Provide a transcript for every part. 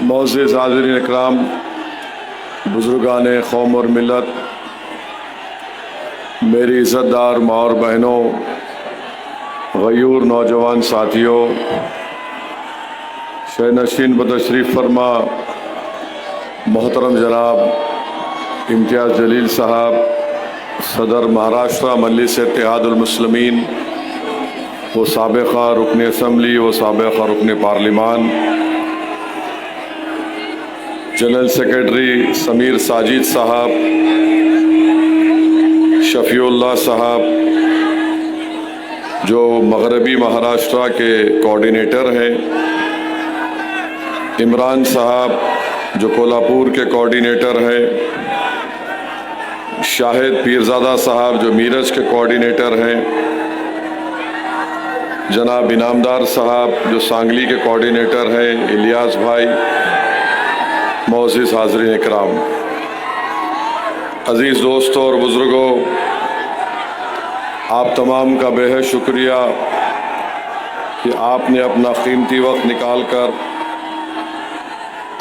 मोअज़्ज़िज़ हाज़िरीन इकराम, बुज़ुर्गान क़ौम और मिलत, मेरी इज़्ज़तदार माँ और बहनों, ग़यूर नौजवान साथियों, शहनशीन बतशरीफ़ फरमा मोहतरम जनाब इम्तियाज़ जलील साहब, सदर महाराष्ट्र मजलिस इत्तेहादुल मुस्लिमीन, वो साबिक़ा रुकन असम्बली, वो साबिक़ा रुकन parliament, general secretary Sameer Sajid साहब, शफ़ीउल्लाह साहब जो मगरबी महाराष्ट्र के कोऑर्डिनेटर हैं, इमरान साहब जो कोल्हापुर के कोऑर्डिनेटर हैं, शाहिद पीरज़ादा साहब जो मीरज के कोऑर्डिनेटर हैं, जनाब इनामदार साहब जो सांगली के कोऑर्डिनेटर हैं, इलियास भाई, मोअज़्ज़िज़ हाज़िरीन इकराम, अज़ीज़ दोस्तों और बुज़ुर्गों, आप तमाम का बेहद शुक्रिया कि आपने अपना कीमती वक्त निकाल कर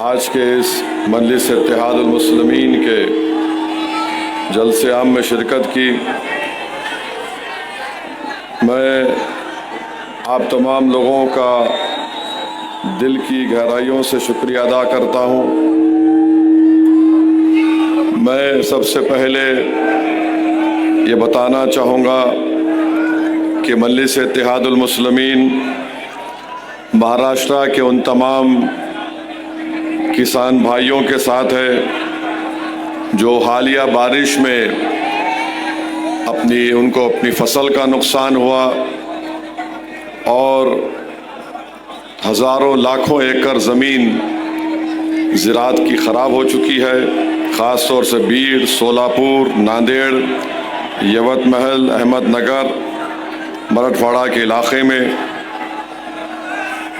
आज के इस मजलिस इत्तेहादुल मुस्लिमीन के जलसे आम में शिरकत की। मैं आप तमाम लोगों का दिल की गहराइयों से शुक्रिया अदा करता हूँ। मैं सबसे पहले ये बताना चाहूँगा कि मजलिस इत्तेहादुल मुस्लिमीन महाराष्ट्र के उन तमाम किसान भाइयों के साथ है जो हालिया बारिश में उनको अपनी फसल का नुकसान हुआ और हज़ारों लाखों एकड़ ज़मीन ज़राअत की ख़राब हो चुकी है। ख़ास तौर से बीड़, सोलापुर, नांदेड़, यवतमहल, अहमदनगर, मराठवाड़ा के इलाक़े में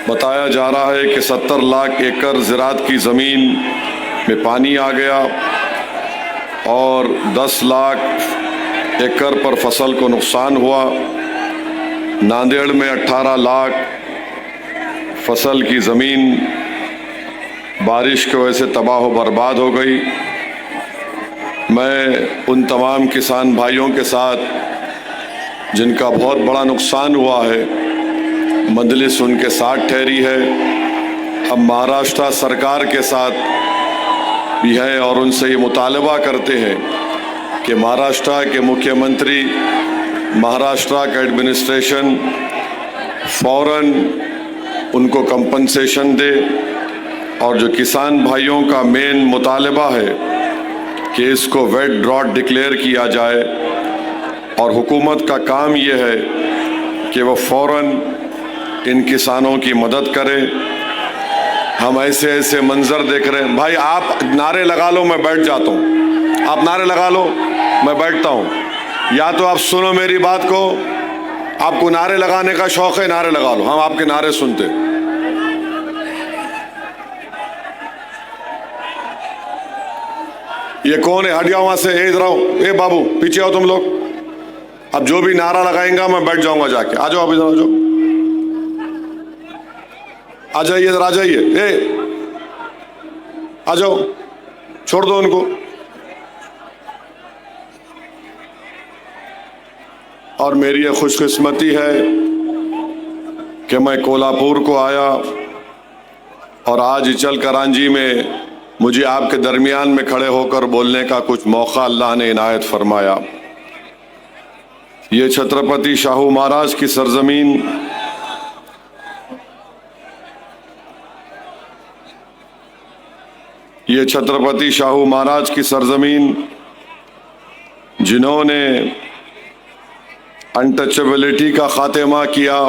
बताया जा रहा है कि 70 लाख एकड़ ज़राअत की ज़मीन में पानी आ गया और 10 लाख एकड़ पर फसल को नुकसान हुआ। नांदेड़ में 18 लाख फसल की ज़मीन बारिश की वजह से तबाह बर्बाद हो गई। मैं उन तमाम किसान भाइयों के साथ जिनका बहुत बड़ा नुकसान हुआ है, मजलिस उनके साथ ठहरी है। हम महाराष्ट्र सरकार के साथ भी हैं और उनसे ये मुतालबा करते हैं कि महाराष्ट्र के मुख्यमंत्री, महाराष्ट्र का एडमिनिस्ट्रेशन फ़ौरन उनको कंपनसेशन दे और जो किसान भाइयों का मेन मुतालबा है कि इसको वेट ड्रॉट डिक्लेयर किया जाए और हुकूमत का काम ये है कि वह फ़ौरन इन किसानों की मदद करे। हम ऐसे ऐसे मंजर देख रहे हैं। भाई आप नारे लगा लो, मैं बैठ जाता हूँ। आप नारे लगा लो, मैं बैठता हूँ। या तो आप सुनो मेरी बात को, आपको नारे लगाने का शौक़ है, नारे लगा लो, हम आपके नारे सुनते। ये कौन है? हट जाओ वहां से। इधर आओ, ए बाबू पीछे आओ तुम लोग। अब जो भी नारा लगाएंगा मैं बैठ जाऊंगा जाके। आ जाओ, अब इधर आ जाओ, आ जाइए, इधर आ जाइए। ए आ जाओ, छोड़ दो उनको। और मेरी ये खुशकिस्मती है कि मैं कोल्हापुर को आया और आज इचल करांजी में मुझे आपके दरमियान में खड़े होकर बोलने का कुछ मौका अल्लाह ने इनायत फरमाया। ये छत्रपति शाहू महाराज की सरजमीन, ये छत्रपति शाहू महाराज की सरजमीन जिन्होंने अनटचेबिलिटी का खात्मा किया,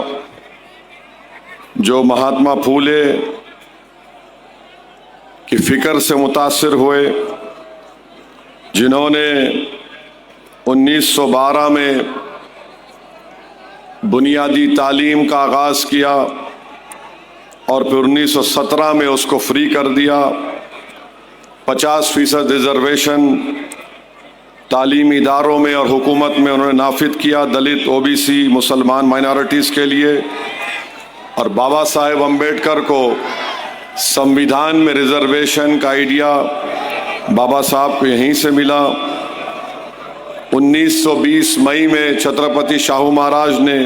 जो महात्मा फूले की फ़िक्र से मुतासिर हुए, जिन्होंने 1912 में बुनियादी तालीम का आगाज़ किया और फिर 1917 में उसको फ्री कर दिया। 50% रिजर्वेशन तालीमी इदारों में और हुकूमत में उन्होंने नाफिद किया दलित, ओबीसी, मुसलमान माइनॉरिटीज़ के लिए। और बाबा साहेब अम्बेडकर को संविधान में रिजर्वेशन का आइडिया बाबा साहब को यहीं से मिला। 1920 मई में छत्रपति शाहू महाराज ने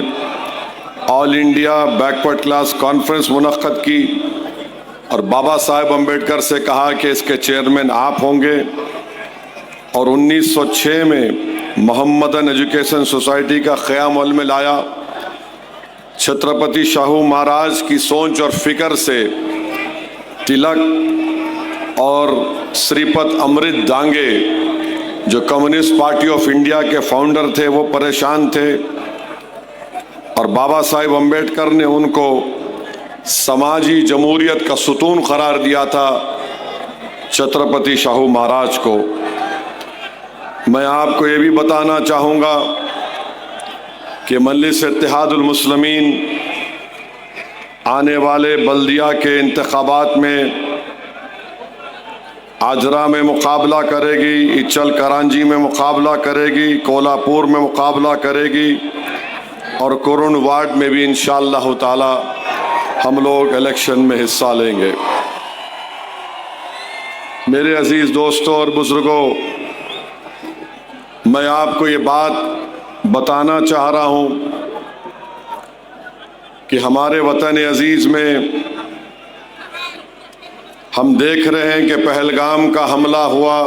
all India backward class conference मुनक्कद की और बाबा साहेब अम्बेडकर से कहा कि इसके चेयरमैन आप होंगे। और 1906 में मोहम्मदन एजुकेशन सोसाइटी का क़याम में लाया। छत्रपति शाहू महाराज की सोच और फिक्र से तिलक और श्रीपद अमृत दांगे जो कम्युनिस्ट पार्टी ऑफ इंडिया के फाउंडर थे वो परेशान थे और बाबा साहेब अम्बेडकर ने उनको समाजी जमहूरियत का सुतून करार दिया था छत्रपति शाहू महाराज को। मैं आपको ये भी बताना चाहूँगा कि मजलिस इत्तेहादुल मुस्लिमीन आने वाले बल्दिया के इंतखाबात में आजरा में मुकाबला करेगी, इचल करांजी में मुकाबला करेगी, कोल्हापुर में मुकाबला करेगी और कुरुन वार्ड में भी इंशाअल्लाह ताला हम लोग इलेक्शन में हिस्सा लेंगे। मेरे अजीज दोस्तों और बुजुर्गों, मैं आपको ये बात बताना चाह रहा हूँ कि हमारे वतन अजीज में हम देख रहे हैं कि पहलगाम का हमला हुआ,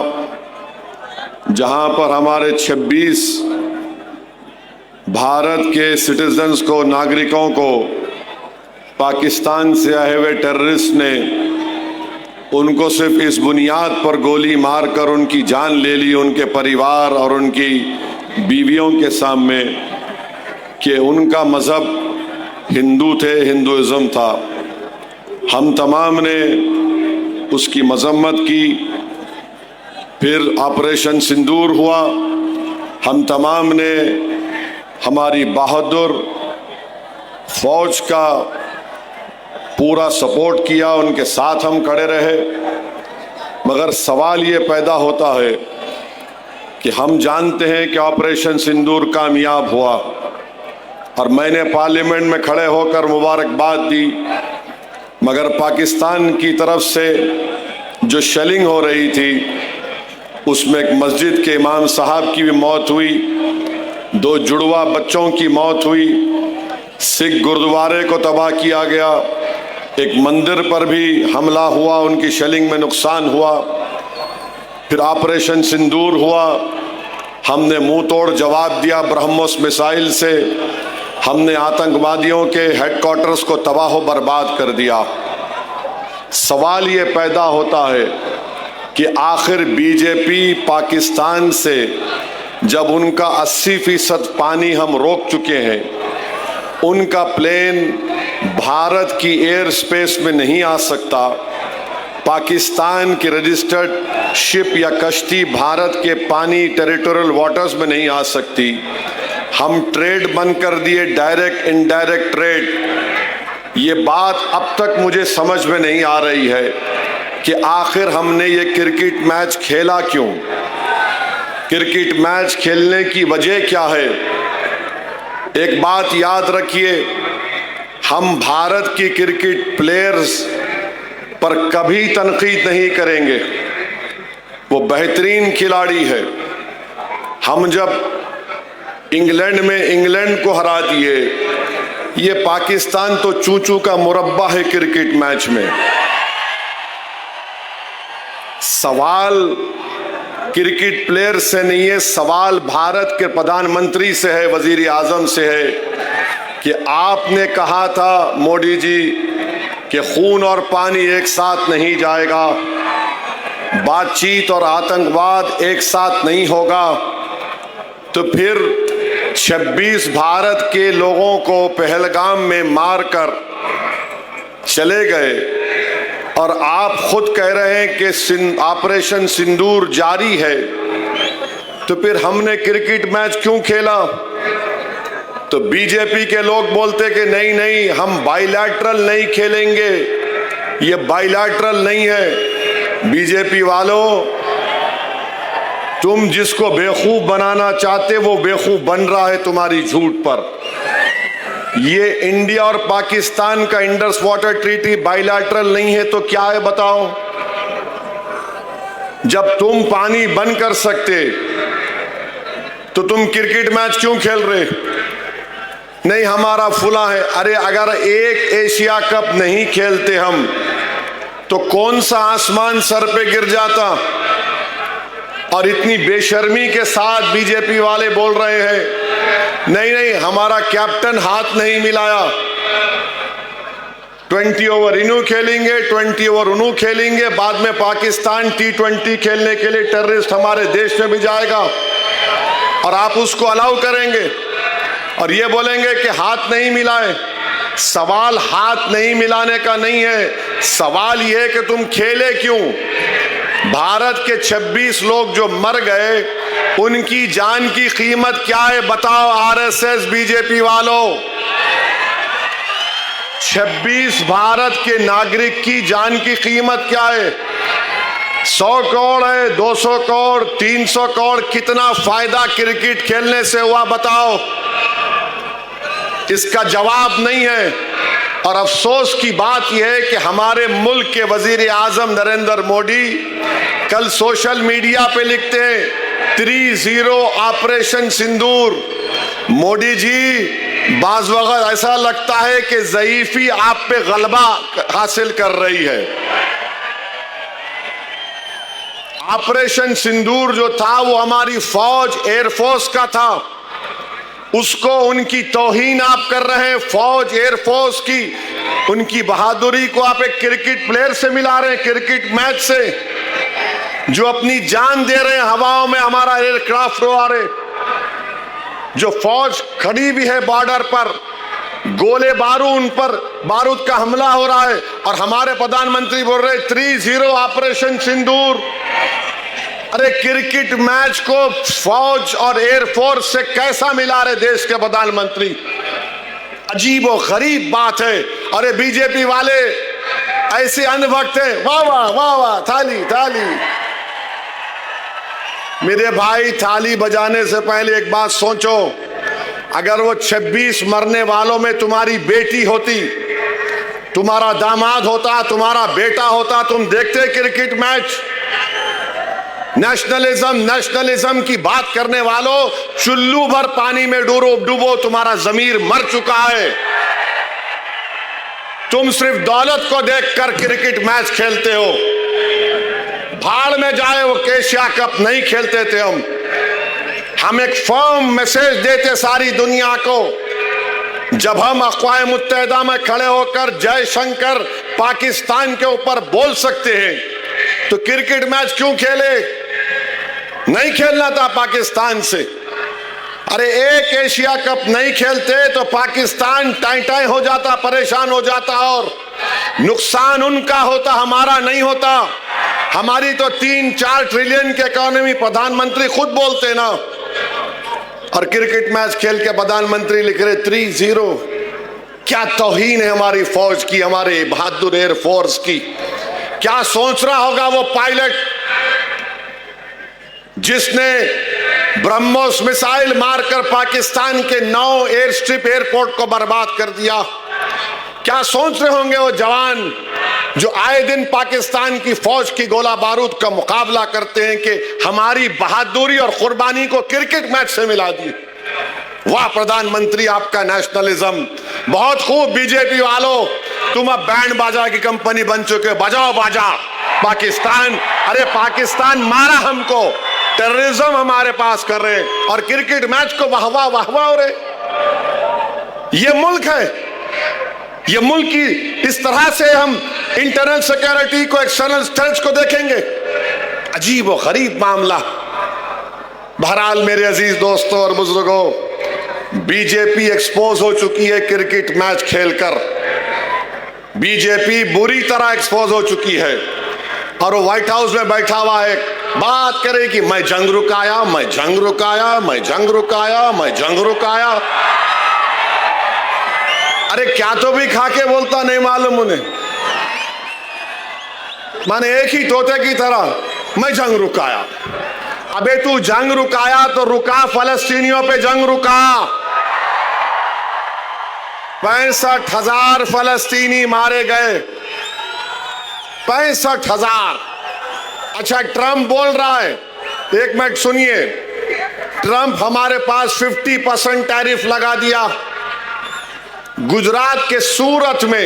जहां पर हमारे 26 भारत के सिटीजन्स को, नागरिकों को पाकिस्तान से आए हुए टेररिस्ट ने उनको सिर्फ इस बुनियाद पर गोली मारकर उनकी जान ले ली, उनके परिवार और उनकी बीवियों के सामने, कि उनका मज़हब हिंदू थे, हिंदुइज़्म था। हम तमाम ने उसकी मजम्मत की। फिर ऑपरेशन सिंदूर हुआ, हम तमाम ने हमारी बहादुर फौज का पूरा सपोर्ट किया, उनके साथ हम खड़े रहे। मगर सवाल ये पैदा होता है कि हम जानते हैं कि ऑपरेशन सिंदूर कामयाब हुआ और मैंने पार्लियामेंट में खड़े होकर मुबारकबाद दी, मगर पाकिस्तान की तरफ से जो शेलिंग हो रही थी उसमें एक मस्जिद के इमाम साहब की भी मौत हुई, 2 जुड़वा बच्चों की मौत हुई, सिख गुरुद्वारे को तबाह किया गया, एक मंदिर पर भी हमला हुआ, उनकी शेलिंग में नुकसान हुआ। फिर ऑपरेशन सिंदूर हुआ, हमने मुंह तोड़ जवाब दिया ब्रह्मोस मिसाइल से, हमने आतंकवादियों के हेडक्वार्टर्स को तबाह बर्बाद कर दिया। सवाल ये पैदा होता है कि आखिर बीजेपी पाकिस्तान से जब उनका 80% पानी हम रोक चुके हैं, उनका प्लेन भारत की एयर स्पेस में नहीं आ सकता, पाकिस्तान की रजिस्टर्ड शिप या कश्ती भारत के पानी टेरिटोरियल वाटर्स में नहीं आ सकती। हम ट्रेड बंद कर दिए, डायरेक्ट इनडायरेक्ट ट्रेड। ये बात अब तक मुझे समझ में नहीं आ रही है कि आखिर हमने ये क्रिकेट मैच खेला क्यों, क्रिकेट मैच खेलने की वजह क्या है। एक बात याद रखिए, हम भारत की क्रिकेट प्लेयर्स पर कभी तनकीद नहीं करेंगे, वो बेहतरीन खिलाड़ी है। हम जब इंग्लैंड में इंग्लैंड को हरा दिए, ये पाकिस्तान तो चूचू का मुरब्बा है क्रिकेट मैच में। सवाल क्रिकेट प्लेयर से नहीं है, सवाल भारत के प्रधानमंत्री से है, वजीर आजम से है कि आपने कहा था मोदी जी कि खून और पानी एक साथ नहीं जाएगा, बातचीत और आतंकवाद एक साथ नहीं होगा। तो फिर 26 भारत के लोगों को पहलगाम में मारकर चले गए और आप खुद कह रहे हैं कि ऑपरेशन सिंदूर जारी है, तो फिर हमने क्रिकेट मैच क्यों खेला। तो बीजेपी के लोग बोलते कि नहीं नहीं, हम बाइलैटरल नहीं खेलेंगे, ये बाइलैटरल नहीं है। बीजेपी वालों, तुम जिसको बेवकूफ बनाना चाहते वो बेवकूफ बन रहा है तुम्हारी झूठ पर। ये इंडिया और पाकिस्तान का इंडस वाटर ट्रीटी बाइलैटरल नहीं है तो क्या है बताओ? जब तुम पानी बंद कर सकते तो तुम क्रिकेट मैच क्यों खेल रहे? नहीं हमारा फुला है। अरे अगर एक एशिया कप नहीं खेलते हम तो कौन सा आसमान सर पे गिर जाता? और इतनी बेशर्मी के साथ बीजेपी वाले बोल रहे हैं नहीं नहीं हमारा कैप्टन हाथ नहीं मिलाया। 20 ओवर इन्हों खेलेंगे, 20 ओवर उन्हों खेलेंगे, बाद में पाकिस्तान T20 खेलने के लिए टेररिस्ट हमारे देश में भी जाएगा और आप उसको अलाउ करेंगे और ये बोलेंगे कि हाथ नहीं मिलाए। सवाल हाथ नहीं मिलाने का नहीं है, सवाल ये है कि तुम खेले क्यों? भारत के 26 लोग जो मर गए उनकी जान की कीमत क्या है बताओ आरएसएस बीजेपी वालों? 26 भारत के नागरिक की जान की कीमत क्या है? 100 करोड़ है, 200 करोड़, 300 करोड़, कितना फायदा क्रिकेट खेलने से हुआ बताओ? इसका जवाब नहीं है। और अफसोस की बात यह है कि हमारे मुल्क के वजीर आजम नरेंद्र मोदी कल सोशल मीडिया पे लिखते हैं 3-0 ऑपरेशन सिंदूर। मोदी जी बाज वक्त ऐसा लगता है कि ज़ईफी आप पे गलबा हासिल कर रही है। ऑपरेशन सिंदूर जो था वो हमारी फौज एयरफोर्स का था, उसको उनकी तौहीन आप कर रहे हैं। फौज एयरफोर्स की उनकी बहादुरी को आप एक क्रिकेट प्लेयर से मिला रहे हैं, क्रिकेट मैच से, जो अपनी जान दे रहे हैं हवाओं में हमारा एयरक्राफ्ट उड़ा रहे, जो फौज खड़ी भी है बॉर्डर पर, गोले बारूद उन पर बारूद का हमला हो रहा है और हमारे प्रधानमंत्री बोल रहे 3-0 ऑपरेशन सिंदूर। अरे क्रिकेट मैच को फौज और एयरफोर्स से कैसा मिला रहे देश के प्रधानमंत्री? अजीब और गरीब बात है। अरे बीजेपी वाले ऐसे अनभक्त है, वाह वाह वाह वाह, थाली थाली। मेरे भाई थाली बजाने से पहले एक बात सोचो, अगर वो 26 मरने वालों में तुम्हारी बेटी होती, तुम्हारा दामाद होता, तुम्हारा बेटा होता, तुम देखते क्रिकेट मैच? नेशनलिज्म की बात करने वालों, चुल्लू भर पानी में डूबो, तुम्हारा जमीर मर चुका है। तुम सिर्फ दौलत को देखकर क्रिकेट मैच खेलते हो। भाड़ में जाए वो एशिया कप नहीं खेलते थे हम एक फर्म मैसेज देते सारी दुनिया को, जब हम अक़वाम मुत्तहिदा में खड़े होकर जयशंकर पाकिस्तान के ऊपर बोल सकते हैं तो क्रिकेट मैच क्यों खेले? नहीं खेलना था पाकिस्तान से। अरे एक एशिया कप नहीं खेलते तो पाकिस्तान टाई हो जाता, परेशान हो जाता और नुकसान उनका होता, हमारा नहीं होता। हमारी तो 3-4 ट्रिलियन की इकोनॉमी, प्रधानमंत्री खुद बोलते ना। और क्रिकेट मैच खेल के प्रधानमंत्री लिख रहे 3-0। क्या तौहीन है हमारी फौज की, हमारे बहादुर एयरफोर्स की। क्या सोच रहा होगा वो पायलट जिसने ब्रह्मोस मिसाइल मारकर पाकिस्तान के 9 एयर स्ट्रिप एयरपोर्ट को बर्बाद कर दिया? क्या सोच रहे होंगे वो जवान जो आए दिन पाकिस्तान की फौज की गोला बारूद का मुकाबला करते हैं कि हमारी बहादुरी और कुर्बानी को क्रिकेट मैच से मिला दिए? वाह प्रधानमंत्री, आपका नेशनलिज्म बहुत खूब। बीजेपी वालों, तुम अब बैंड बाजा की कंपनी बन चुके, बजाओ बाजा। पाकिस्तान, अरे पाकिस्तान मारा हमको, टेररिज्म हमारे पास कर रहे और क्रिकेट मैच को वाहवा वाहवा हो रहे। ये मुल्क है, ये मुल्क की इस तरह से हम इंटरनल सिक्योरिटी को, एक्सटर्नल थ्रेट्स को देखेंगे? अजीब और गरीब मामला। बहरहाल मेरे अजीज दोस्तों और बुजुर्गों, बीजेपी एक्सपोज हो चुकी है क्रिकेट मैच खेलकर। बीजेपी बुरी तरह एक्सपोज हो चुकी है और वो व्हाइट हाउस में बैठा हुआ है, बात करे कि मैं जंग रुकाया, मैं जंग रुकाया, मैं जंग रुकाया, मैं जंग रुकाया। अरे क्या तो भी खा के बोलता नहीं मालूम उन्हें, माने एक ही तोते की तरह, मैं जंग रुकाया। अबे तू जंग रुकाया तो रुका, फलस्तीनियों पे जंग रुका। 65,000 फलस्तीनी मारे गए, 65,000। अच्छा, ट्रंप बोल रहा है, एक मिनट सुनिए, ट्रंप हमारे पास 50% टैरिफ लगा दिया। गुजरात के सूरत में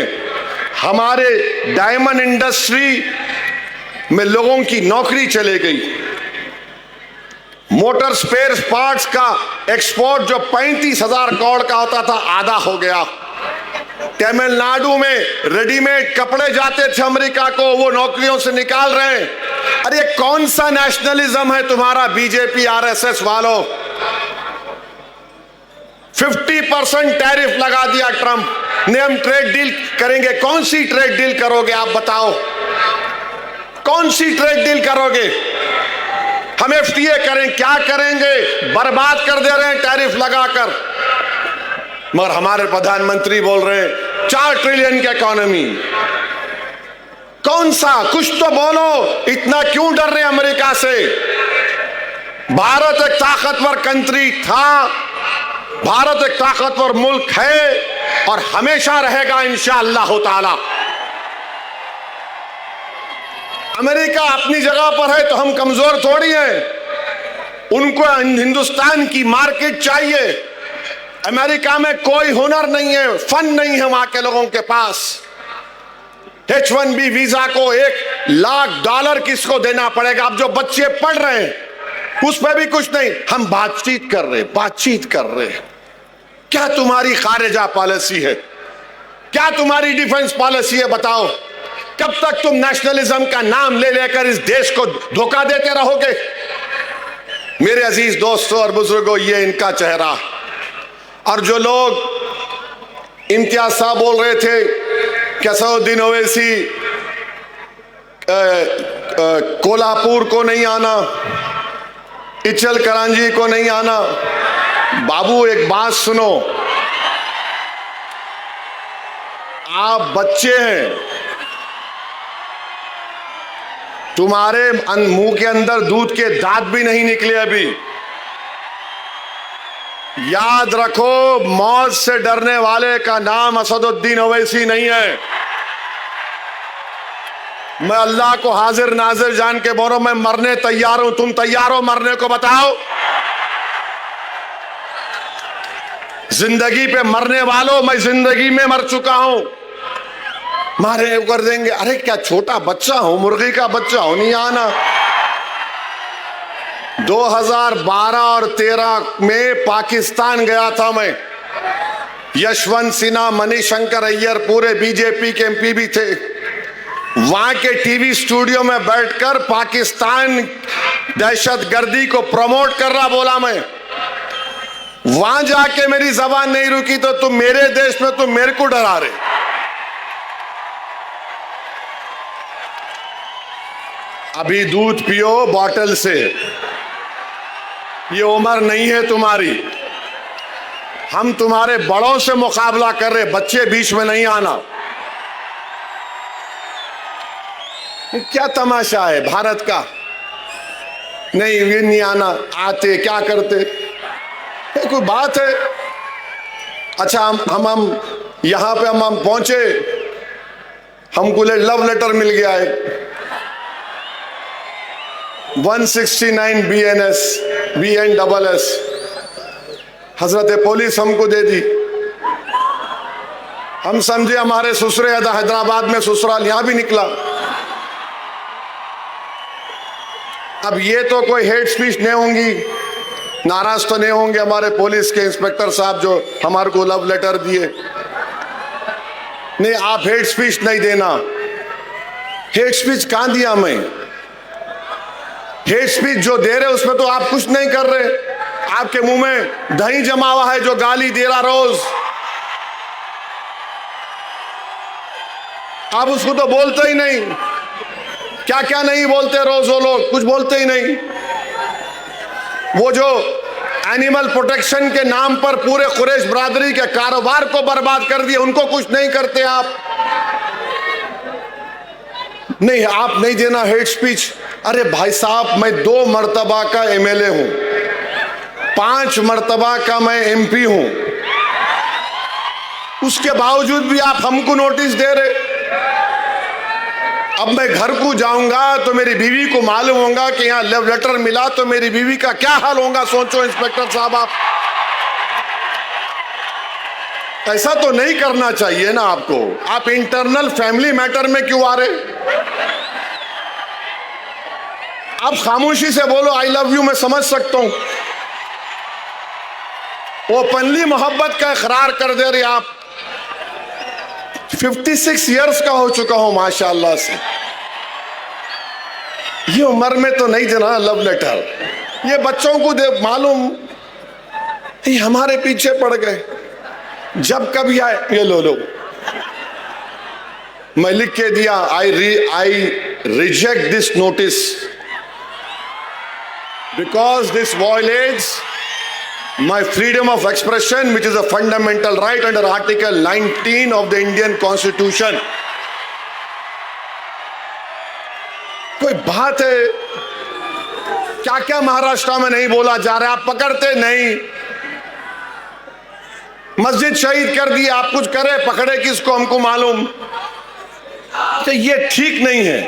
हमारे डायमंड इंडस्ट्री में लोगों की नौकरी चले गई। मोटर स्पेयर पार्ट्स का एक्सपोर्ट जो 35,000 करोड़ का होता था, आधा हो गया। तमिलनाडु में रेडीमेड कपड़े जाते थे अमेरिका को, वो नौकरियों से निकाल रहे हैं। अरे कौन सा नेशनलिज्म है तुम्हारा बीजेपी आरएसएस वालों? 50% टैरिफ लगा दिया ट्रंप ने। हम ट्रेड डील करेंगे। कौन सी ट्रेड डील करोगे आप बताओ? कौन सी ट्रेड डील करोगे? हम एफटीए करें, क्या करेंगे? बर्बाद कर दे रहे हैं टैरिफ लगाकर। मगर हमारे प्रधानमंत्री बोल रहे हैं 4 ट्रिलियन की इकोनॉमी। कौन सा? कुछ तो बोलो, इतना क्यों डर रहे हैं अमेरिका से? भारत एक ताकतवर कंट्री था, भारत एक ताकतवर मुल्क है और हमेशा रहेगा इंशाअल्लाह ताला। अमेरिका अपनी जगह पर है तो हम कमजोर थोड़ी हैं। उनको हिंदुस्तान की मार्केट चाहिए। अमेरिका में कोई हुनर नहीं है, फन नहीं है वहां के लोगों के पास। H1B वीजा को $1,00,000 किसको देना पड़ेगा? अब जो बच्चे पढ़ रहे हैं उस पर भी कुछ नहीं। हम बातचीत कर रहे। क्या तुम्हारी खारिजा पॉलिसी है? क्या तुम्हारी डिफेंस पॉलिसी है? बताओ। कब तक तुम नेशनलिज्म का नाम ले लेकर इस देश को धोखा देते रहोगे? मेरे अजीज दोस्तों और बुजुर्गों, ये इनका चेहरा। और जो लोग इम्तियाज साहब बोल रहे थे कि असदुद्दीन ओवैसी कोल्हापुर को नहीं आना, इचल करांजी को नहीं आना। बाबू एक बात सुनो, आप बच्चे हैं, तुम्हारे मुंह के अंदर दूध के दांत भी नहीं निकले अभी। याद रखो, मौत से डरने वाले का नाम असदुद्दीन ओवैसी नहीं है। मैं अल्लाह को हाजिर नाजिर जान के बोलो, मैं मरने तैयार हूं। तुम तैयार हो मरने को? बताओ। जिंदगी पे मरने वालों, मैं जिंदगी में मर चुका हूं। मारे कर देंगे। अरे क्या छोटा बच्चा हूं, मुर्गी का बच्चा हूं, नहीं आना। 2012 और 13 में पाकिस्तान गया था मैं। यशवंत सिन्हा, मणिशंकर अय्यर, पूरे बीजेपी के एमपी भी थे। वहां के टीवी स्टूडियो में बैठकर पाकिस्तान दहशतगर्दी को प्रमोट कर रहा बोला मैं। वहां जाके मेरी जबान नहीं रुकी तो तुम मेरे देश में तुम मेरे को डरा रहे। अभी दूध पियो बॉटल से, ये उम्र नहीं है तुम्हारी। हम तुम्हारे बड़ों से मुकाबला कर रहे, बच्चे बीच में नहीं आना। क्या तमाशा है भारत का? नहीं ये नहीं आना, आते क्या करते? कोई बात है? अच्छा हम यहां पे हम पहुंचे, हमको लव लेटर मिल गया है 169 BNSS हजरत पुलिस हमको दे दी। हम समझे हमारे ससुरे हैदराबाद में ससुराल, यहां भी निकला। अब ये तो कोई हेट स्पीच नहीं होंगी, नाराज तो नहीं होंगे हमारे पुलिस के इंस्पेक्टर साहब जो हमारे को लव लेटर दिए। नहीं, आप हेट स्पीच नहीं देना। हेट स्पीच कहां दिया मैं? हेट स्पीच जो दे रहे उसमें तो आप कुछ नहीं कर रहे। आपके मुंह में दही जमा हुआ है जो गाली दे रहा रोज, आप उसको तो बोलते ही नहीं। क्या क्या नहीं बोलते रोज वो लोग, कुछ बोलते ही नहीं। वो जो एनिमल प्रोटेक्शन के नाम पर पूरे कुरैश बरादरी के कारोबार को बर्बाद कर दिए, उनको कुछ नहीं करते आप। नहीं, आप नहीं देना हेट स्पीच। अरे भाई साहब, मैं 2 मर्तबा का MLA हूं, 5 मर्तबा का मैं MP हूं। उसके बावजूद भी आप हमको नोटिस दे रहे। अब मैं घर को जाऊंगा तो मेरी बीवी को मालूम होगा कि यहां लव लेटर मिला, तो मेरी बीवी का क्या हाल होगा, सोचो इंस्पेक्टर साहब आप। ऐसा तो नहीं करना चाहिए ना आपको। आप इंटरनल फैमिली मैटर में क्यों आ रहे? आप खामोशी से बोलो आई लव यू, मैं समझ सकता हूं। ओपनली मोहब्बत का इकरार कर दे रहे आप। 56 इयर्स का हो चुका हूं माशाल्लाह से। ये उम्र में तो नहीं देना लव लेटर। ये बच्चों को दे मालूम, ये हमारे पीछे पड़ गए। जब कभी आए ये लो मैं लिख के दिया, I reject this notice because this violets my freedom of expression, which is a fundamental right under Article 19 of the Indian Constitution. कोई बात है? क्या क्या महाराष्ट्र में नहीं बोला जा रहा है? आप पकड़ते नहीं। मस्जिद शहीद कर दी, आप कुछ करे, पकड़े किसको हमको मालूम। तो ये ठीक नहीं है,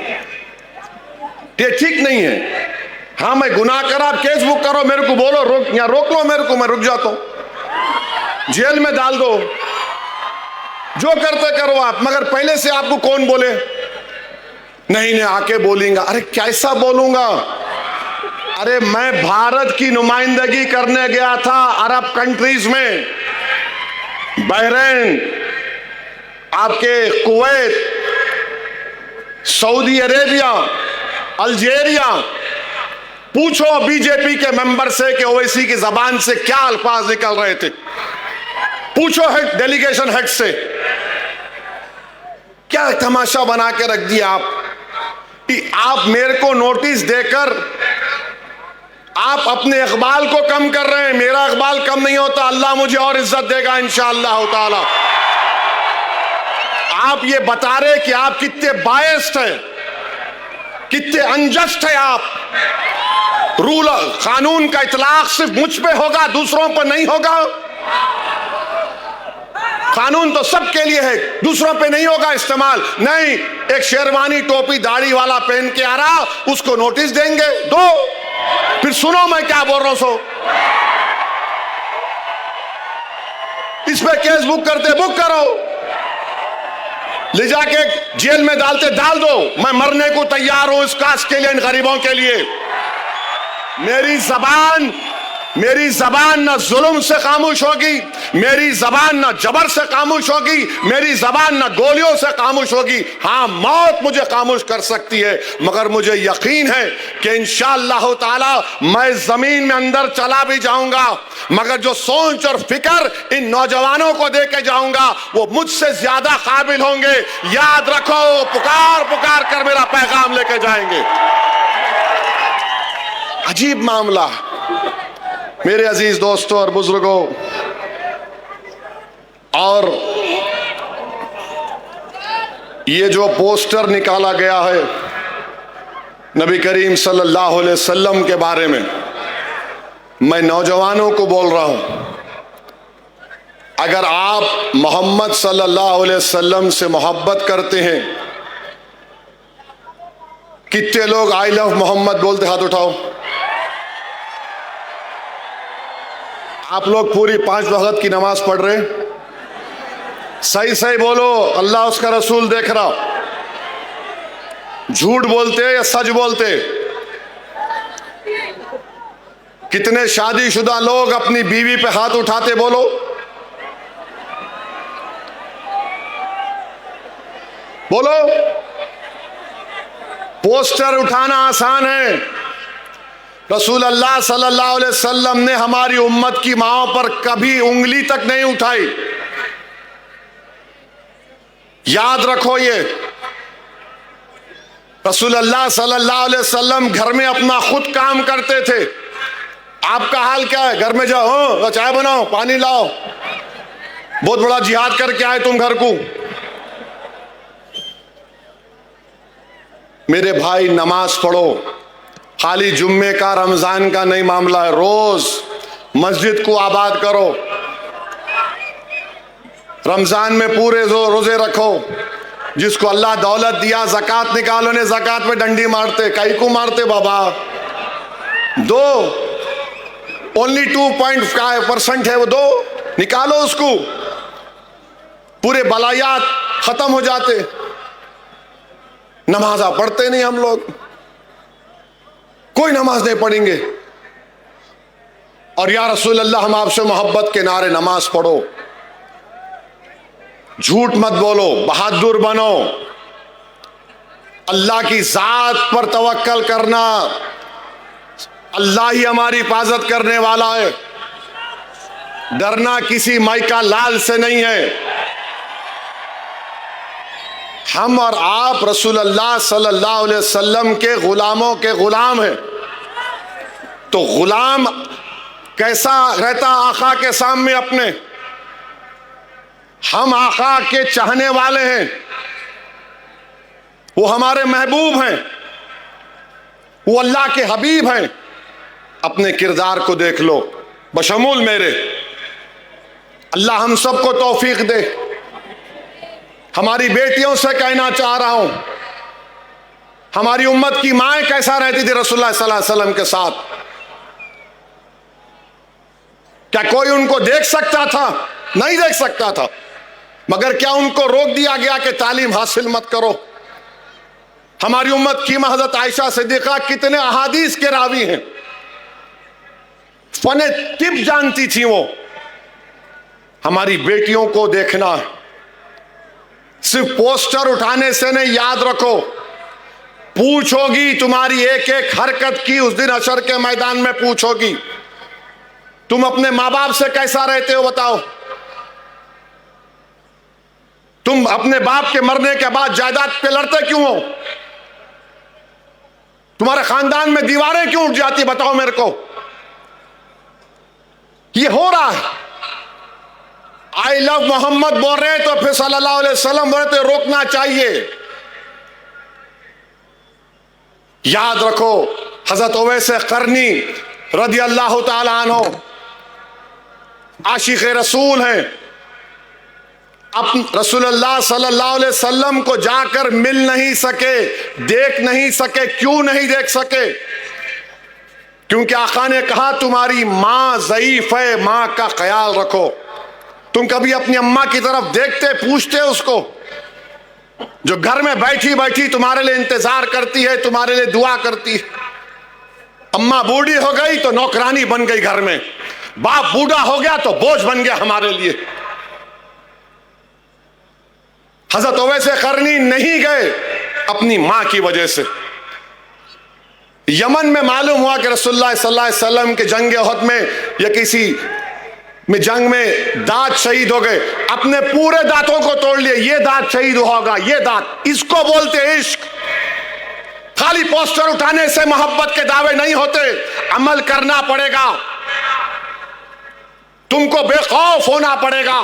ये ठीक नहीं है। हाँ मैं गुनाह करा, आप केस बुक करो, मेरे को बोलो, रोक या रोक लो मेरे को, मैं रुक जाता हूं, जेल में डाल दो, जो करते करो आप। मगर पहले से आपको कौन बोले नहीं आके बोलेंगे? अरे कैसा बोलूंगा? अरे मैं भारत की नुमाइंदगी करने गया था अरब कंट्रीज में, बहरीन, आपके कुवैत, सऊदी अरेबिया, अल्जीरिया। पूछो बीजेपी के मेंबर से कि ओवैसी की जबान से क्या अल्फाज निकल रहे थे। पूछो हेड, डेलीगेशन हेड से। क्या तमाशा बना के रख दिया आप कि आप मेरे को नोटिस देकर आप अपने इकबाल को कम कर रहे हैं। मेरा इकबाल कम नहीं होता, अल्लाह मुझे और इज्जत देगा इंशाअल्लाह ताला। आप ये बता रहे कि आप कितने बायस्ड हैं, कितने अनजस्ट हैं आप। रूल कानून का इतलाक सिर्फ मुझ पे होगा, दूसरों पर नहीं होगा। कानून तो सबके लिए है, दूसरों पे नहीं होगा इस्तेमाल। नहीं, एक शेरवानी टोपी दाढ़ी वाला पहन के आ रहा, उसको नोटिस देंगे, दो। फिर सुनो मैं क्या बोल रहा हूं। सो इस पे केस बुक करते, बुक करो, ले जाके जेल में डालते, डाल दो। मैं मरने को तैयार हूं इस कास्ट के लिए, इन गरीबों के लिए। मेरी जबान ना जुल्म से खामोश होगी, मेरी जबान ना जबर से खामोश होगी, मेरी जबान ना गोलियों से खामोश होगी। हाँ, मौत मुझे खामोश कर सकती है, मगर मुझे यकीन है कि इंशाअल्लाह ताला मैं जमीन में अंदर चला भी जाऊंगा, मगर जो सोच और फिक्र इन नौजवानों को दे के जाऊंगा वो मुझसे ज्यादा काबिल होंगे। याद रखो, पुकार पुकार कर मेरा पैगाम लेके जाएंगे। अजीब मामला। मेरे अजीज दोस्तों और बुजुर्गों, और ये जो पोस्टर निकाला गया है नबी करीम सल्लल्लाहु अलैहि वसल्लम के बारे में, मैं नौजवानों को बोल रहा हूं, अगर आप मोहम्मद सल्लल्लाहु अलैहि वसल्लम से मोहब्बत करते हैं, कितने लोग आई लव मोहम्मद बोलते? हाथ उठाओ। आप लोग पूरी 5 वक्त की नमाज पढ़ रहे? सही सही बोलो, अल्लाह उसका रसूल देख रहा। झूठ बोलते या सच बोलते? कितने शादीशुदा लोग अपनी बीवी पे हाथ उठाते? बोलो। बोलो। पोस्टर उठाना आसान है, रसूल अल्लाह सल्लल्लाहु अलैहि वसल्लम ने हमारी उम्मत की माओं पर कभी उंगली तक नहीं उठाई। याद रखो, ये रसूल अल्लाह सल्लल्लाहु अलैहि वसल्लम घर में अपना खुद काम करते थे। आपका हाल क्या है? घर में जाओ, चाय बनाओ, पानी लाओ, बहुत बड़ा जिहाद करके आए तुम घर को। मेरे भाई, नमाज पढ़ो। खाली जुम्मे का रमजान का नहीं मामला है, रोज मस्जिद को आबाद करो। रमजान में पूरे रोजे रखो। जिसको अल्लाह दौलत दिया ज़कात निकालो, ने ज़कात में डंडी मारते, कई को मारते बाबा। दो, ओनली 2.5% है वो, दो निकालो उसको, पूरे बलायात खत्म हो जाते। नमाजा पढ़ते नहीं हम लोग, कोई नमाज नहीं पढ़ेंगे। और या रसूल अल्लाह हम आपसे मोहब्बत के नारे नमाज पढ़ो, झूठ मत बोलो, बहादुर बनो, अल्लाह की जात पर तवक्कल करना, अल्लाह ही हमारी हिफाजत करने वाला है। डरना किसी माइका लाल से नहीं है। हम और आप रसूल अल्लाह सल्लल्लाहु अलैहि वसल्लम के गुलामों के गुलाम हैं। तो गुलाम कैसा रहता आका के सामने अपने? हम आका के चाहने वाले हैं, वो हमारे महबूब हैं, वो अल्लाह के हबीब हैं। अपने किरदार को देख लो, बशमूल मेरे। अल्लाह हम सबको तौफीक दे। हमारी बेटियों से कहना चाह रहा हूं, हमारी उम्मत की माएँ कैसा रहती थी रसूलुल्लाह सल्लल्लाहु अलैहि वसल्लम के साथ? क्या कोई उनको देख सकता था? नहीं देख सकता था। मगर क्या उनको रोक दिया गया कि तालीम हासिल मत करो? हमारी उम्मत की हज़रत आयशा सिद्दीक़ा कितने अहादीस के रावी हैं, फने तिब जानती थी वो। हमारी बेटियों को देखना सिर्फ पोस्टर उठाने से नहीं, याद रखो, पूछोगी तुम्हारी एक एक हरकत की उस दिन हशर के मैदान में पूछोगी। तुम अपने माँ बाप से कैसा रहते हो बताओ? तुम अपने बाप के मरने के बाद जायदाद पे लड़ते क्यों हो? तुम्हारे खानदान में दीवारें क्यों उठ जाती बताओ मेरे को? ये हो रहा है। आई लव मोहम्मद बोल रहे तो फिर सल्लल्लाहु अलैहि वसल्लम बोल रहे तो रोकना चाहिए। याद रखो, हजरत उवैस करनी रदी अल्लाह ताला अन्हु आशिक रसूल हैं। अब रसूलुल्लाह सल्लल्लाहु अलैहि वसल्लम को जाकर मिल नहीं सके, देख नहीं सके। क्यों नहीं देख सके? क्योंकि आका ने कहा तुम्हारी मां ज़ईफ है, मां का ख्याल रखो। तुम कभी अपनी अम्मा की तरफ देखते, पूछते उसको, जो घर में बैठी बैठी तुम्हारे लिए इंतजार करती है, तुम्हारे लिए दुआ करती है। अम्मा बूढ़ी हो गई तो नौकरानी बन गई घर में, बाप बूढ़ा हो गया तो बोझ बन गया हमारे लिए। हजरत उवैस करनी नहीं गए अपनी मां की वजह से। यमन में मालूम हुआ कि रसूलुल्लाह सल्लल्लाहु अलैहि वसल्लम के जंग उहद में या किसी में जंग में दांत शहीद हो गए, अपने पूरे दांतों को तोड़ लिए। ये दांत शहीद होगा, ये दांत, इसको बोलते इश्क। खाली पोस्टर उठाने से मोहब्बत के दावे नहीं होते, अमल करना पड़ेगा। तुमको बेखौफ होना पड़ेगा।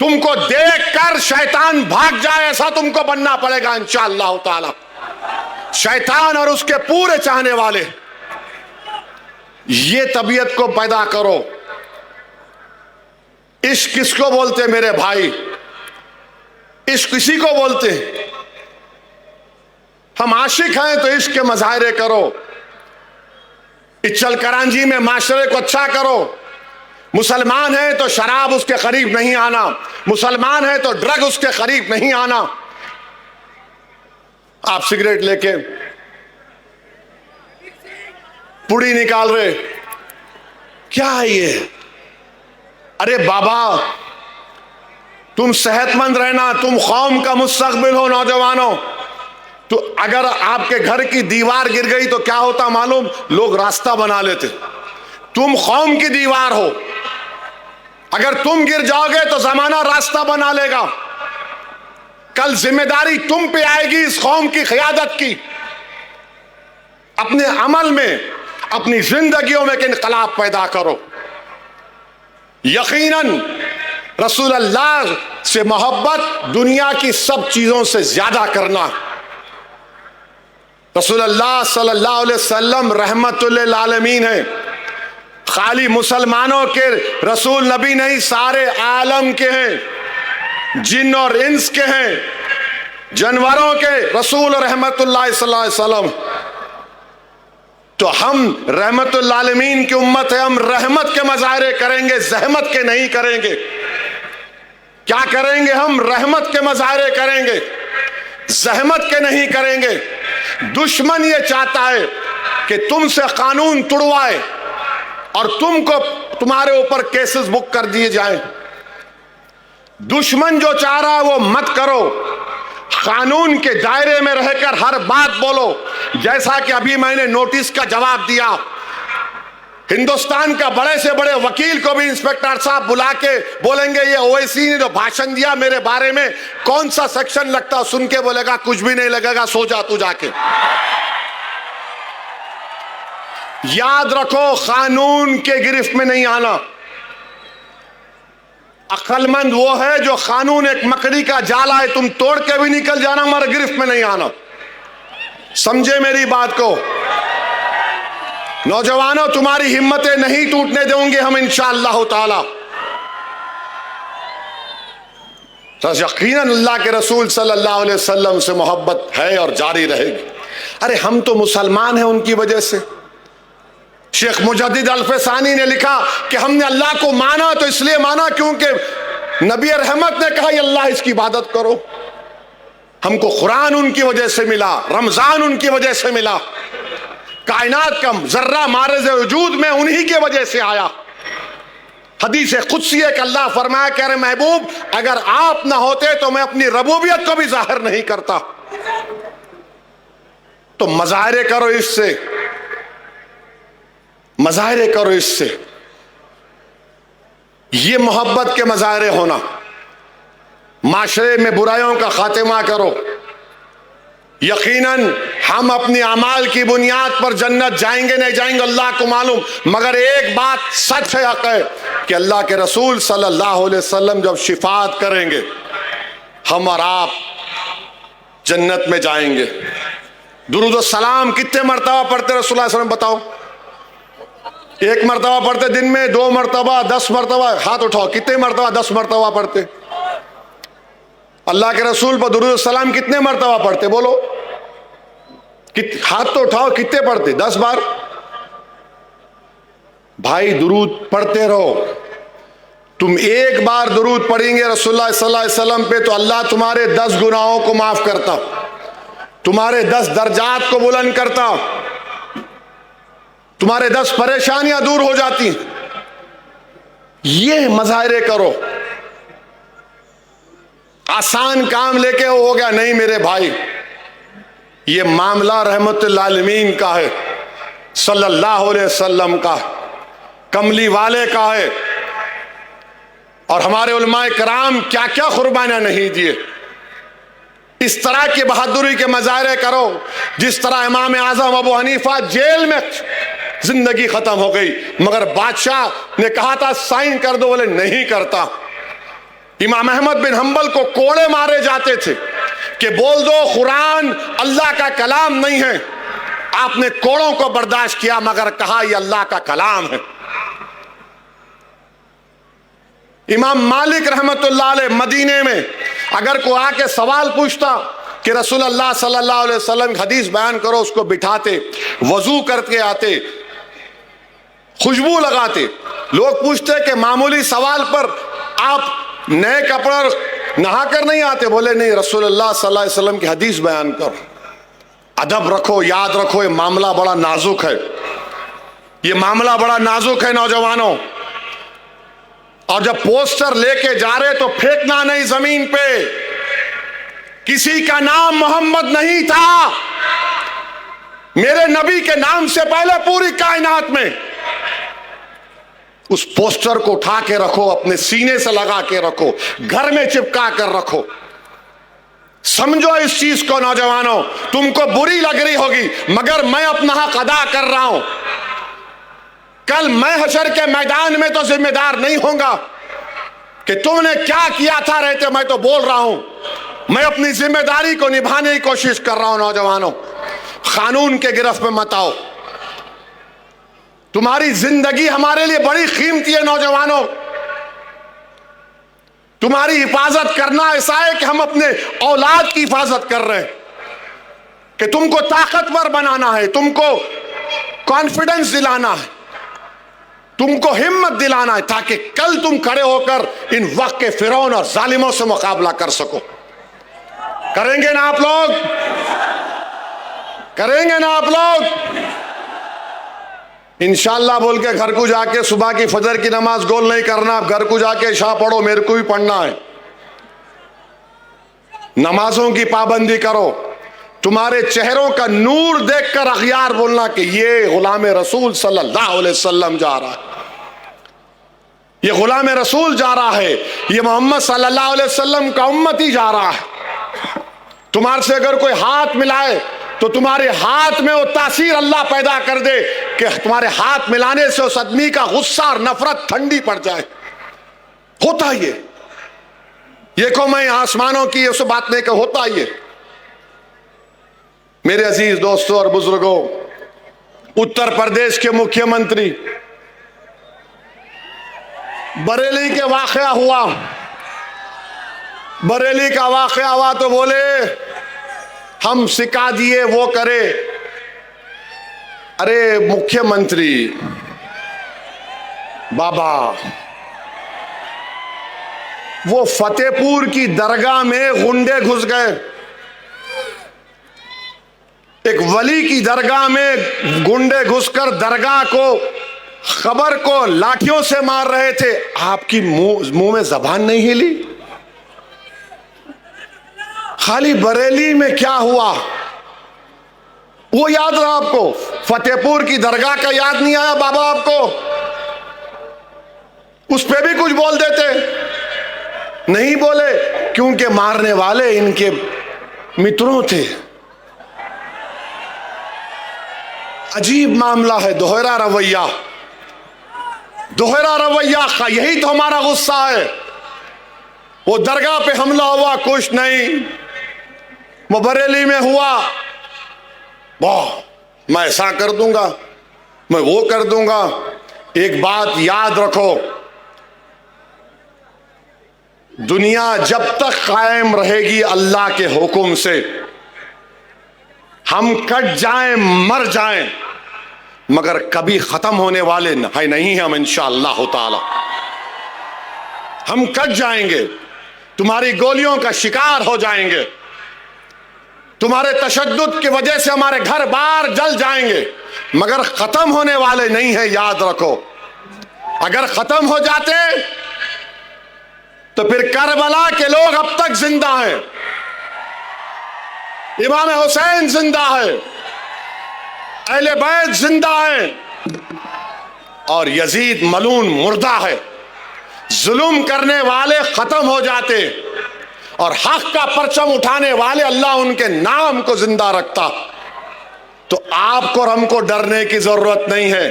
तुमको देखकर शैतान भाग जाए ऐसा तुमको बनना पड़ेगा इंशाअल्लाह ताला। शैतान और उसके पूरे चाहने वाले, ये तबीयत को पैदा करो। इश्क किसको बोलते मेरे भाई? इश्क किसी को बोलते? हम आशिक हैं तो इश्क के मजाहरे करो। इचल करांजी में माशरे को अच्छा करो। मुसलमान है तो शराब उसके करीब नहीं आना, मुसलमान है तो ड्रग उसके करीब नहीं आना। आप सिगरेट लेके पुड़ी निकाल रहे, क्या है ये? अरे बाबा, तुम सेहतमंद रहना, तुम कौम का मुस्तकबिल हो नौजवानों। तो अगर आपके घर की दीवार गिर गई तो क्या होता मालूम? लोग रास्ता बना लेते। तुम कौम की दीवार हो, अगर तुम गिर जाओगे तो जमाना रास्ता बना लेगा। कल जिम्मेदारी तुम पे आएगी इस कौम की क़यादत की। अपने अमल में, अपनी जिंदगियों में इनकलाब पैदा करो। यकीनन रसूलुल्लाह से मोहब्बत दुनिया की सब चीजों से ज्यादा करना। रसूलुल्लाह सल्लल्लाहु अलैहि वसल्लम रहमतुल लिल आलमीन है। खाली मुसलमानों के रसूल नबी नहीं, सारे आलम के हैं, जिन और इंस के हैं, जानवरों के रसूल रहमतुल्लाह सल्लल्लाहु अलैहि वसल्लम। तो हम रहमतुल आलमीन की उम्मत है, हम रहमत के मजाहरे करेंगे, जहमत के नहीं करेंगे। क्या करेंगे? हम रहमत के मजाहरे करेंगे, जहमत के नहीं करेंगे। दुश्मन ये चाहता है कि तुमसे कानून तुड़वाए और तुमको तुम्हारे ऊपर केसेस बुक कर दिए जाएं। दुश्मन जो चाह रहा है वो मत करो, कानून के दायरे में रहकर हर बात बोलो। जैसा कि अभी मैंने नोटिस का जवाब दिया, हिंदुस्तान का बड़े से बड़े वकील को भी इंस्पेक्टर साहब बुला के बोलेंगे ये ओवैसी ने जो भाषण दिया मेरे बारे में कौन सा सेक्शन लगता, सुन के बोलेगा कुछ भी नहीं लगेगा, सो जा तू जाके। याद रखो, कानून के गिरफ्त में नहीं आना। अक्लमंद वो है जो कानून एक मकड़ी का जाला है, तुम तोड़ के भी निकल जाना मगर गिरफ्त में नहीं आना। समझे मेरी बात को? नौजवानों, तुम्हारी हिम्मतें नहीं टूटने देंगे हम इंशाअल्लाह ताला। तो यकीनन अल्लाह के रसूल सल्लल्लाहु अलैहि वसल्लम से मोहब्बत है और जारी रहेगी। अरे हम तो मुसलमान हैं उनकी वजह से। शेख मुजद्दिद अल्फसानी ने लिखा कि हमने अल्लाह को माना तो इसलिए माना क्योंकि नबी रहमत ने कहा अल्लाह इसकी इबादत करो। हमको कुरान उनकी वजह से मिला, रमजान उनकी वजह से मिला, कायनात का जर्रा मारज वजूद में उन्हीं की वजह से आया। हदीस कुदसी है कि अल्लाह फरमाया कह रहे महबूब अगर आप ना होते तो मैं अपनी रबूबियत को भी जाहिर नहीं करता। तो मजाहरे करो इससे, मजाहरे करो इससे। ये मोहब्बत के मजाहरे होना। माशरे में बुराइयों का खात्मा करो। यकीनन हम अपनी अमाल की बुनियाद पर जन्नत जाएंगे नहीं जाएंगे अल्लाह को मालूम, मगर एक बात सच है, हक है कि अल्लाह के रसूल सल्लल्लाहु अलैहि वसल्लम जब शिफात करेंगे हम और आप जन्नत में जाएंगे। दुरूद व सलाम कितने मरतबा पढ़ते रसूलुल्लाह सल्लल्लाहु अलैहि वसल्लम बताओ? एक मरतबा पढ़ते दिन में, 2 मरतबा, 10 मरतबा? हाथ उठाओ, कितने मरतबा? 10 मरतबा पढ़ते। अल्लाह के रसूल पर दुरूद सलाम कितने मरतबा पढ़ते बोलो? हाथ तो उठाओ, कितने पढ़ते? 10 बार। भाई दुरूद पढ़ते रहो। तुम एक बार दुरूद पढ़ेंगे रसूलुल्लाह सल्लल्लाहु अलैहि वसल्लम पे तो अल्लाह तुम्हारे 10 गुनाहों को माफ करता, तुम्हारे 10 दर्जात को बुलंद करता, तुम्हारे 10 परेशानियां दूर हो जाती। ये मजाहरे करो। आसान काम लेके हो गया नहीं मेरे भाई, ये मामला रहमतुल आलमीन का है, सल्लल्लाहु अलैहि वसल्लम का, कमली वाले का है। और हमारे उलमाए कराम क्या क्या कुर्बानियां नहीं दिए। इस तरह की बहादुरी के मजाहरे करो जिस तरह इमाम आजम अबू हनीफा जेल में जिंदगी खत्म हो गई मगर बादशाह ने कहा था साइन कर दो, बोले नहीं करता। इमाम अहमद बिन हंबल को कोड़े मारे जाते थे कि बोल दो कुरान अल्लाह का कलाम नहीं है। आपने कोड़ों को बर्दाश्त किया मगर कहा यह अल्लाह का कलाम है। इमाम मालिक रहमतुल्लाह अलैह मदीने में अगर कोई आके सवाल पूछता कि रसूलुल्लाह सल्लल्लाहु अलैहि वसल्लम की हदीस बयान करो, उसको बिठाते, वजू करके आते, खुशबू लगाते। लोग पूछते कि मामूली सवाल पर आप नए कपड़े नहा कर नहीं आते? बोले नहीं, रसूलुल्लाह सल्लल्लाहु अलैहि वसल्लम की हदीस बयान करो। अदब रखो, याद रखो, ये मामला बड़ा नाजुक है, ये मामला बड़ा नाजुक है नौजवानों। और जब पोस्टर लेके जा रहे तो फेंकना नहीं जमीन पे। किसी का नाम मोहम्मद नहीं था, मेरे नबी के नाम से पहले पूरी कायनात में। उस पोस्टर को उठा के रखो, अपने सीने से लगा के रखो, घर में चिपका कर रखो। समझो इस चीज को नौजवानों, तुमको बुरी लग रही होगी मगर मैं अपना हक अदा कर रहा हूं। कल मैं हशर के मैदान में तो जिम्मेदार नहीं होगा कि तुमने क्या किया था रहते, मैं तो बोल रहा हूं मैं अपनी जिम्मेदारी को निभाने की कोशिश कर रहा हूं। नौजवानों, कानून के गिरफ्त में मत आओ। तुम्हारी जिंदगी हमारे लिए बड़ी कीमती है नौजवानों। तुम्हारी हिफाजत करना ऐसा है कि हम अपने औलाद की हिफाजत कर रहे हैं, कि तुमको ताकतवर बनाना है, तुमको कॉन्फिडेंस दिलाना है, तुमको हिम्मत दिलाना है, ताकि कल तुम खड़े होकर इन वक्त के फिरौन और जालिमों से मुकाबला कर सको। करेंगे ना आप लोग? करेंगे ना आप लोग? इंशाअल्लाह बोल के घर को जाके सुबह की फजर की नमाज गोल नहीं करना। आप घर को जाके इशा पढ़ो, मेरे को भी पढ़ना है। नमाजों की पाबंदी करो। तुम्हारे चेहरों का नूर देखकर अखियार बोलना कि ये गुलाम रसूल सल्लल्लाहु अलैहि वसल्लम जा रहा है, ये गुलाम रसूल जा रहा है, ये मोहम्मद सल्लल्लाहु अलैहि वसल्लम का उम्मती जा रहा है। तुम्हारे से अगर कोई हाथ मिलाए तो तुम्हारे हाथ में वो तासीर अल्लाह पैदा कर दे कि तुम्हारे हाथ मिलाने से उस आदमी का गुस्सा और नफरत ठंडी पड़ जाए। होता ये को मैं आसमानों की उस बात नहीं, का होता ये। मेरे अजीज दोस्तों और बुजुर्गों, उत्तर प्रदेश के मुख्यमंत्री, बरेली के वाकया हुआ, बरेली का वाकया हुआ तो बोले हम सिखा दिए वो करे। अरे मुख्यमंत्री बाबा, वो फतेहपुर की दरगाह में गुंडे घुस गए, एक वली की दरगाह में गुंडे घुसकर दरगाह को, खबर को लाठियों से मार रहे थे। आपकी मुंह में जबान नहीं हिली? खाली बरेली में क्या हुआ वो याद रहा आपको? फतेहपुर की दरगाह का याद नहीं आया बाबा आपको? उस पे भी कुछ बोल देते, नहीं बोले क्योंकि मारने वाले इनके मित्रों थे। अजीब मामला है, दोहरा रवैया, दोहरा रवैया का यही तो हमारा गुस्सा है। वो दरगाह पे हमला हुआ, कुछ नहीं, वो बरेली में हुआ, वाह मैं ऐसा कर दूंगा, मैं वो कर दूंगा। एक बात याद रखो, दुनिया जब तक कायम रहेगी अल्लाह के हुक्म से, हम कट जाएं मर जाएं मगर कभी खत्म होने वाले नहीं हम इंशाअल्लाह ताला। हम कट जाएंगे, तुम्हारी गोलियों का शिकार हो जाएंगे, तुम्हारे तशद्दुद की वजह से हमारे घर बार जल जाएंगे, मगर खत्म होने वाले नहीं है, याद रखो। अगर खत्म हो जाते तो फिर करबला के लोग अब तक जिंदा हैं, इमाम हुसैन जिंदा है, अहले बैत जिंदा है, और यजीद मलून मुर्दा है। जुल्म करने वाले खत्म हो जाते और हक का परचम उठाने वाले अल्लाह उनके नाम को जिंदा रखता। तो आपको और हमको डरने की जरूरत नहीं है।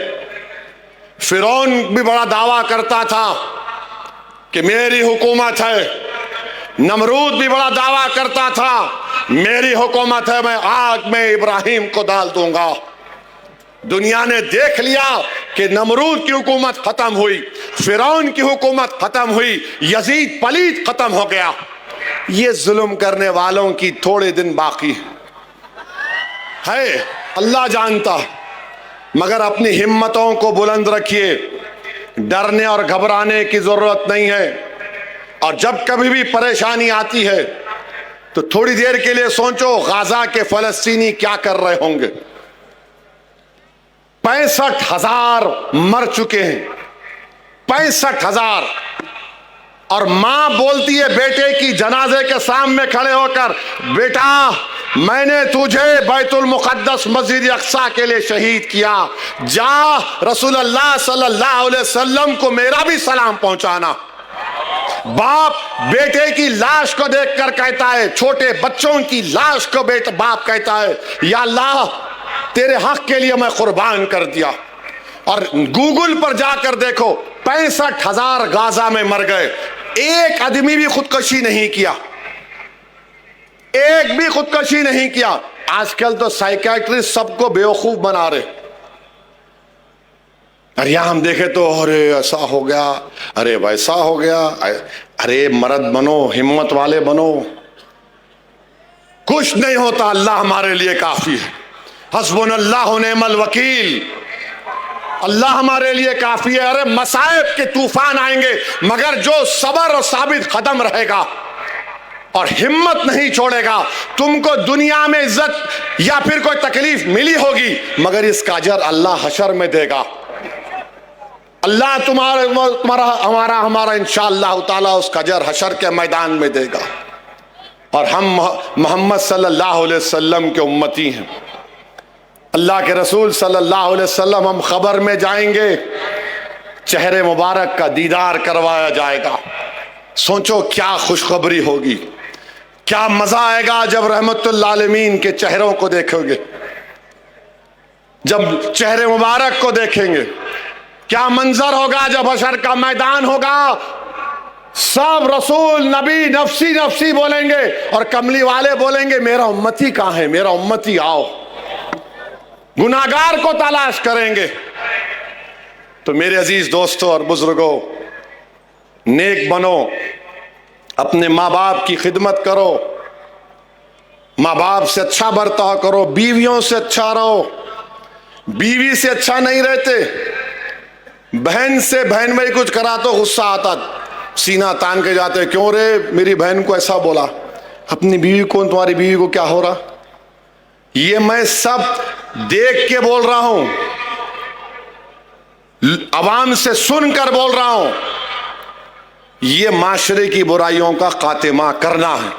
फिरौन भी बड़ा दावा करता था कि मेरी हुकूमत है, नमरूद भी बड़ा दावा करता था मेरी हुकूमत है, मैं आग में इब्राहिम को डाल दूंगा। दुनिया ने देख लिया कि नमरूद की हुकूमत खत्म हुई, फिरौन की हुकूमत खत्म हुई, यजीद पलीद खत्म हो गया। ये जुल्म करने वालों की थोड़े दिन बाकी है, अल्लाह जानता। मगर अपनी हिम्मतों को बुलंद रखिए, डरने और घबराने की जरूरत नहीं है। और जब कभी भी परेशानी आती है तो थोड़ी देर के लिए सोचो गाजा के फलस्तीनी क्या कर रहे होंगे। 65,000 मर चुके हैं, 65,000। और मां बोलती है बेटे की जनाजे के सामने खड़े होकर, बेटा मैंने तुझे बैतुल मुक़द्दस मस्जिद अक़सा के लिए शहीद किया, जा रसूलुल्लाह सल्लल्लाहु अलैहि वसल्लम को मेरा भी सलाम पहुंचाना। बाप बेटे की लाश को देखकर कहता है, छोटे बच्चों की लाश को बाप कहता है, या अल्लाह तेरे हक के लिए मैं कुर्बान कर दिया। और गूगल पर जाकर देखो, 65,000 गाजा में मर गए, एक आदमी भी खुदकुशी नहीं किया, एक भी खुदकुशी नहीं किया। आजकल तो साइकियाट्रिस्ट सबको बेवकूफ बना रहे, अरे यहाँ हम देखे तो अरे ऐसा हो गया, अरे वैसा हो गया। अरे मर्द बनो, हिम्मत वाले बनो। कुछ नहीं होता, अल्लाह हमारे लिए काफी है। हस्बुनल्लाहु निअमल वकील, अल्लाह हमारे लिए काफी है। अरे मसाइब के तूफान आएंगे, मगर जो सबर और साबित कदम रहेगा और हिम्मत नहीं छोड़ेगा, तुमको दुनिया में इज्जत या फिर कोई तकलीफ मिली होगी, मगर इसका अजर अल्लाह हशर में देगा। अल्लाह तुम्हारा हमारा इंशाअल्लाह ताला उसका अजर हशर के मैदान में देगा। और हम मोहम्मद सल्लल्लाहु अलैहि वसल्लम के उम्मती हैं। अल्लाह के रसूल सल्लल्लाहु अलैहि वसल्लम, हम खबर में जाएंगे, चेहरे मुबारक का दीदार करवाया जाएगा। सोचो क्या खुशखबरी होगी, क्या मजा आएगा जब रहमतुल आलमीन के चेहरों को देखोगे, जब चेहरे मुबारक को देखेंगे। क्या मंजर होगा जब हशर का मैदान होगा, सब रसूल नबी नफसी नफसी बोलेंगे और कमली वाले बोलेंगे मेरा उम्मती कहां है, मेरा उम्मती आओ। गुनाहगार को तलाश करेंगे। तो मेरे अजीज दोस्तों और बुजुर्गों, नेक बनो, अपने माँ बाप की खिदमत करो, माँ बाप से अच्छा बर्ताव करो, बीवियों से अच्छा रहो। बीवी से अच्छा नहीं रहते, बहन से बहन भाई कुछ करा तो गुस्सा आता, सीना तान के जाते, क्यों रे मेरी बहन को ऐसा बोला, अपनी बीवी को, तुम्हारी बीवी को क्या हो रहा। ये मैं सब देख के बोल रहा हूं, अवाम से सुनकर बोल रहा हूं। ये माशरे की बुराइयों का खात्मा करना है।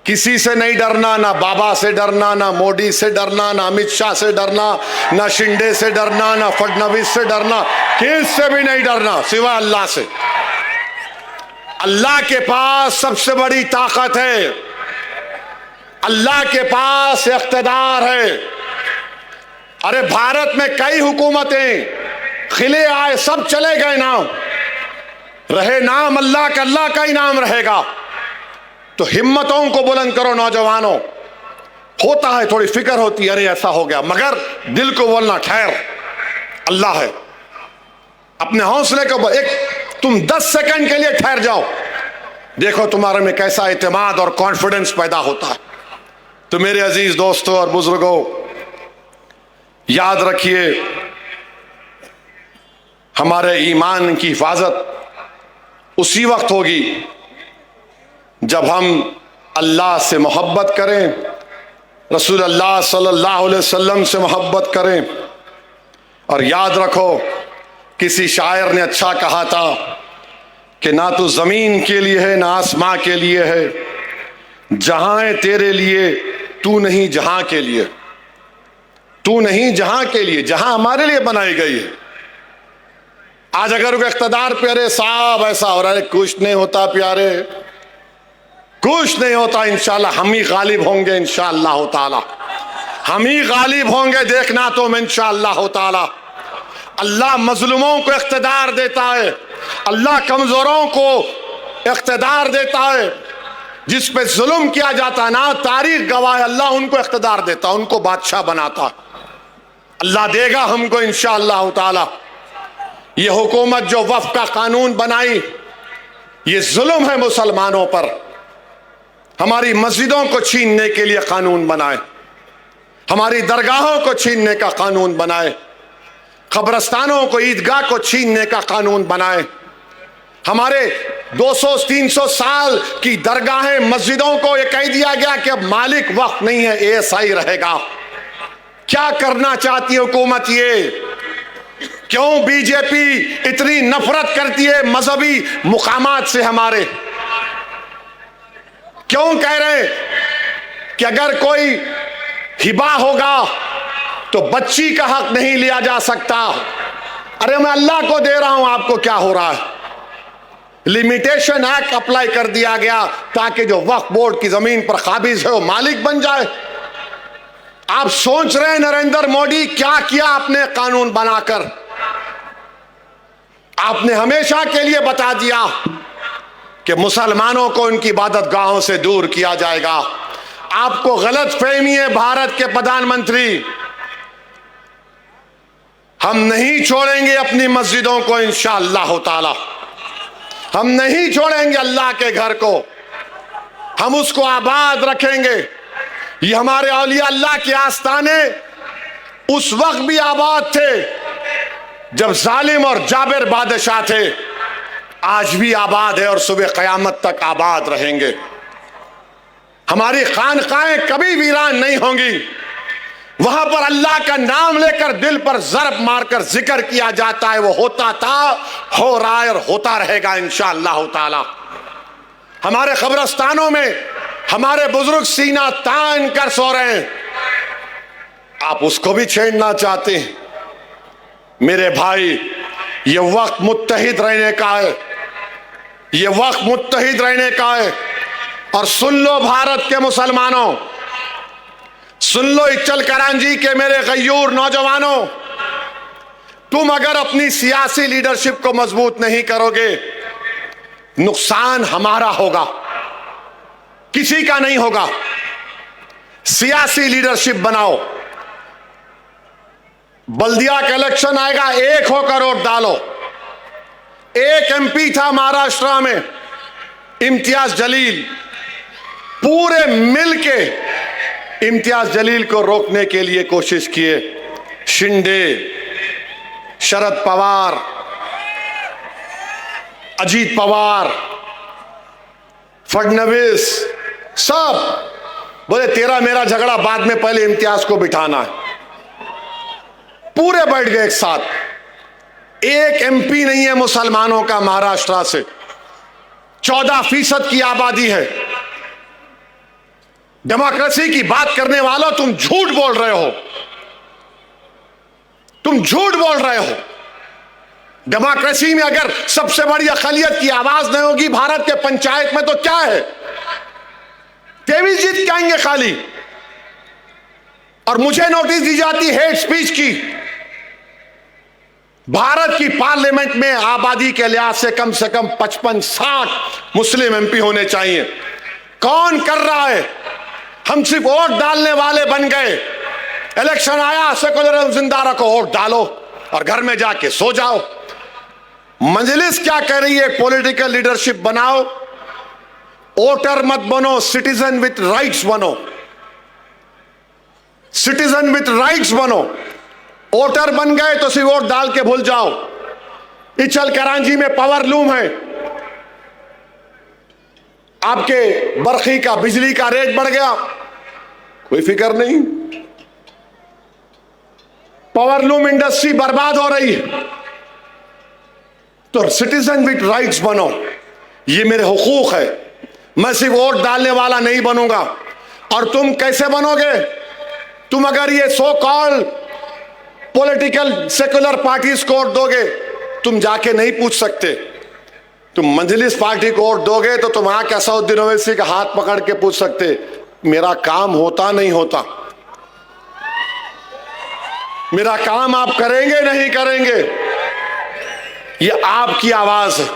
किसी से नहीं डरना, ना बाबा से डरना, ना मोदी से डरना, ना अमित शाह से डरना, ना शिंदे से डरना, ना फडणवीस से डरना, किससे भी नहीं डरना सिवाय अल्लाह से। अल्लाह के पास सबसे बड़ी ताकत है, अल्लाह के पास इख्तिदार है। अरे भारत में कई हुकूमतें खिले आए, सब चले गए, नाम रहे नाम अल्लाह का, अल्लाह का ही नाम रहेगा। तो हिम्मतों को बुलंद करो नौजवानों। होता है थोड़ी फिक्र होती है, अरे ऐसा हो गया, मगर दिल को बोलना ठहर, अल्लाह है। अपने हौसले को एक तुम 10 सेकंड के लिए ठहर जाओ, देखो तुम्हारे में कैसा इत्मीनान और कॉन्फिडेंस पैदा होता है। तो मेरे अजीज दोस्तों और बुजुर्गों, याद रखिए, हमारे ईमान की हिफाजत उसी वक्त होगी जब हम अल्लाह से मोहब्बत करें, रसूल अल्लाह सल्लल्लाहु अलैहि वसल्लम से मोहब्बत करें। और याद रखो, किसी शायर ने अच्छा कहा था कि ना तो जमीन के लिए है ना आसमां के लिए है, जहां है तेरे लिए, तू नहीं जहां के लिए, तू नहीं जहां के लिए, जहां हमारे लिए बनाई गई है। आज अगर वो इख्तिदार पे, अरे साहब ऐसा हो रहा है, कुछ नहीं होता प्यारे, कुछ नहीं होता, इंशाल्लाह हम ही गालिब होंगे, इंशाअल्लाह ताला हम ही गालिब होंगे, देखना तुम इंशाअल्लाह ताला। अल्लाह मजलूमों को इख्तिदार देता है, अल्लाह कमजोरों को इख्तिदार देता है। जिस पे जुल्म किया जाता ना, तारीख गवाह, अल्लाह उनको इख्तिदार देता, उनको बादशाह बनाता। अल्लाह देगा हमको इंशाअल्लाह ताला। ये हुकूमत जो वफ़ का कानून बनाई, ये जुल्म है मुसलमानों पर। हमारी मस्जिदों को छीनने के लिए कानून बनाए, हमारी दरगाहों को छीनने का कानून बनाए, कब्रस्तानों को, ईदगाह को छीनने का कानून बनाए, हमारे 200-300 साल की दरगाहें, मस्जिदों को ये कह दिया गया कि अब मालिक वक्त नहीं है, एएसआई रहेगा। क्या करना चाहती है हुकूमत ये? क्यों बीजेपी इतनी नफरत करती है मजहबी मुकामात से हमारे? क्यों कह रहे कि अगर कोई हिबा होगा तो बच्ची का हक नहीं लिया जा सकता? अरे मैं अल्लाह को दे रहा हूं, आपको क्या हो रहा है? लिमिटेशन एक्ट अप्लाई कर दिया गया ताकि जो वक्फ बोर्ड की जमीन पर काबिज है वो मालिक बन जाए। आप सोच रहे हैं नरेंद्र मोदी क्या किया आपने कानून बनाकर? आपने हमेशा के लिए बता दिया कि मुसलमानों को उनकी इबादत गाहों से दूर किया जाएगा। आपको गलत फहमी है भारत के प्रधानमंत्री। हम नहीं छोड़ेंगे अपनी मस्जिदों को इंशाअल्लाह ताला। हम नहीं छोड़ेंगे अल्लाह के घर को, हम उसको आबाद रखेंगे। ये हमारे औलिया अल्लाह के आस्ताने उस वक्त भी आबाद थे जब जालिम और जाबिर बादशाह थे, आज भी आबाद है और सुबह क़यामत तक आबाद रहेंगे। हमारी खानकाएं कभी वीरान नहीं होंगी। वहां पर अल्लाह का नाम लेकर दिल पर ज़रब मारकर जिक्र किया जाता है, वो होता था, हो रहा है और होता रहेगा इंशाअल्लाह ताला। हमारे कब्रस्तानों में हमारे बुजुर्ग सीना तान कर सो रहे हैं, आप उसको भी छेड़ना चाहते हैं। मेरे भाई, ये वक्त मुत्तहिद रहने का है, ये वक्त मुत्तहिद रहने का है। और सुन लो भारत के मुसलमानों, सुन लो इच्चल करांजी के मेरे गयूर नौजवानों, तुम अगर अपनी सियासी लीडरशिप को मजबूत नहीं करोगे, नुकसान हमारा होगा, किसी का नहीं होगा। सियासी लीडरशिप बनाओ। बल्दिया का इलेक्शन आएगा, एक होकर वोट डालो। एक एमपी था महाराष्ट्र में, इम्तियाज जलील, पूरे मिलके इम्तियाज जलील को रोकने के लिए कोशिश किए। शिंदे, शरद पवार, अजीत पवार, फडणवीस, सब बोले तेरा मेरा झगड़ा बाद में, पहले इम्तियाज को बिठाना है। पूरे बैठ गए एक साथ। एक एमपी नहीं है मुसलमानों का महाराष्ट्र से, 14% की आबादी है। डेमोक्रेसी की बात करने वालों, तुम झूठ बोल रहे हो, तुम झूठ बोल रहे हो। डेमोक्रेसी में अगर सबसे बड़ी अक़लियत की आवाज नहीं होगी भारत के पंचायत में, तो क्या है? 23 जीत जाएंगे खाली। और मुझे नोटिस दी जाती हेट स्पीच की। भारत की पार्लियामेंट में आबादी के लिहाज से कम 55-60 मुस्लिम एमपी होने चाहिए। कौन कर रहा है? हम सिर्फ वोट डालने वाले बन गए। इलेक्शन आया, सेकुलर जिंदा रखो, वोट डालो और घर में जाके सो जाओ। मजलिस क्या कह रही है? पॉलिटिकल लीडरशिप बनाओ, वोटर मत बनो, सिटीजन विथ राइट्स बनो। सिटीजन विथ राइट्स बनो। वोटर बन गए तो सिर्फ वोट डाल के भूल जाओ। इच्चल करांजी में पावर लूम है, आपके बरखी का, बिजली का रेट बढ़ गया, कोई फिक्र नहीं। पावर लूम इंडस्ट्री बर्बाद हो रही है। तो सिटीजन विथ राइट्स बनो, ये मेरे हुकूक है। मैं सिर्फ वोट डालने वाला नहीं बनूंगा। और तुम कैसे बनोगे? तुम अगर ये सो कॉल पॉलिटिकल सेकुलर पार्टीज को वोट दोगे, तुम जाके नहीं पूछ सकते। तुम मजलिस पार्टी को वोट दोगे तो तुम आके असदुद्दीन ओवैसी का हाथ पकड़ के पूछ सकते, मेरा काम होता नहीं होता, मेरा काम आप करेंगे नहीं करेंगे। ये आपकी आवाज है।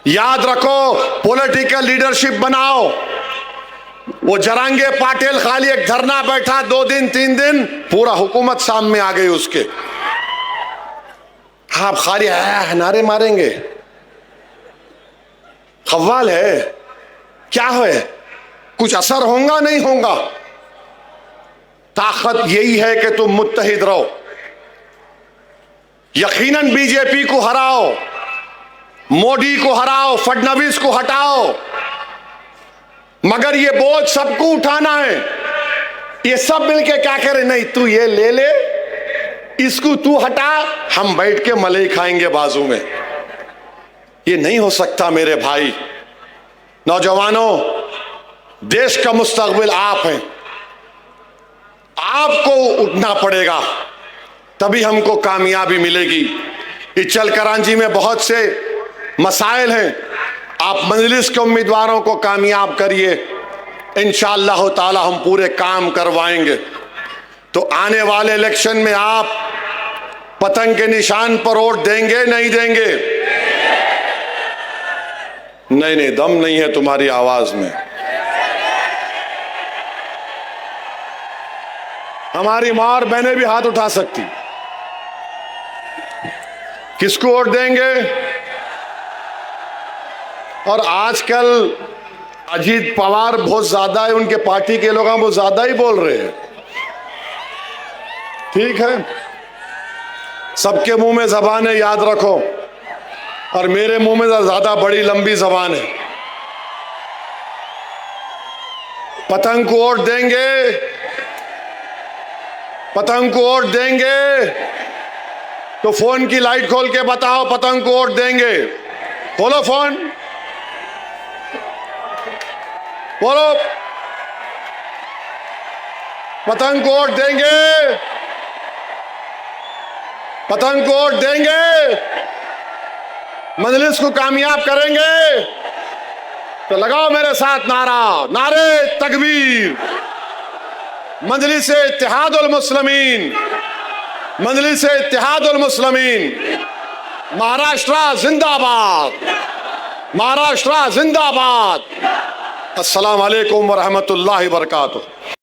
याद रखो, पॉलिटिकल लीडरशिप बनाओ। वो जरांगे पाटिल खाली एक धरना बैठा 2 दिन 3 दिन, पूरा हुकूमत सामने आ गई उसके। आप खाली नारे मारेंगे, खव्वाल है, क्या है? कुछ असर होगा नहीं होगा। ताकत यही है कि तुम मुत्तहिद रहो। यकीनन बीजेपी को हराओ, मोदी को हराओ, फडणवीस को हटाओ, मगर ये बोझ सबको उठाना है। ये सब मिलके क्या करें? नहीं, तू ये ले ले, इसको तू हटा, हम बैठ के मलाई खाएंगे बाजू में। ये नहीं हो सकता मेरे भाई। नौजवानों, देश का मुस्तकबिल आप हैं, आपको उठना पड़ेगा, तभी हमको कामयाबी मिलेगी। इच्चल करांजी में बहुत से मसाइल हैं, आप मजलिस के उम्मीदवारों को कामयाब करिए, इंशाअल्लाह ताला हम पूरे काम करवाएंगे। तो आने वाले इलेक्शन में आप पतंग के निशान पर वोट देंगे नहीं देंगे? नहीं, दम नहीं है तुम्हारी आवाज में। हमारी माँ और बहनें भी हाथ उठा सकती, किसको वोट देंगे? और आजकल अजीत पवार बहुत ज्यादा है, उनके पार्टी के लोग वो ज्यादा ही बोल रहे हैं। ठीक है, सबके मुंह में जबान है, याद रखो, और मेरे मुंह में ज्यादा बड़ी लंबी जबान है। पतंग को वोट देंगे, पतंग को वोट देंगे तो फोन की लाइट खोल के बताओ पतंग को वोट देंगे। खोलो फोन, बोलो पतंग को वोट देंगे, पतंग को वोट देंगे, मजलिस को कामयाब करेंगे। तो लगाओ मेरे साथ नारा, नारे तकबीर, मजलिस इत्तेहादुल मुस्लिमीन, मजलिस इत्तेहादुल मुस्लिमीन, महाराष्ट्र जिंदाबाद, महाराष्ट्र जिंदाबाद। अस्सलाम वालेकुम व रहमतुल्लाहि व बरकातुहू।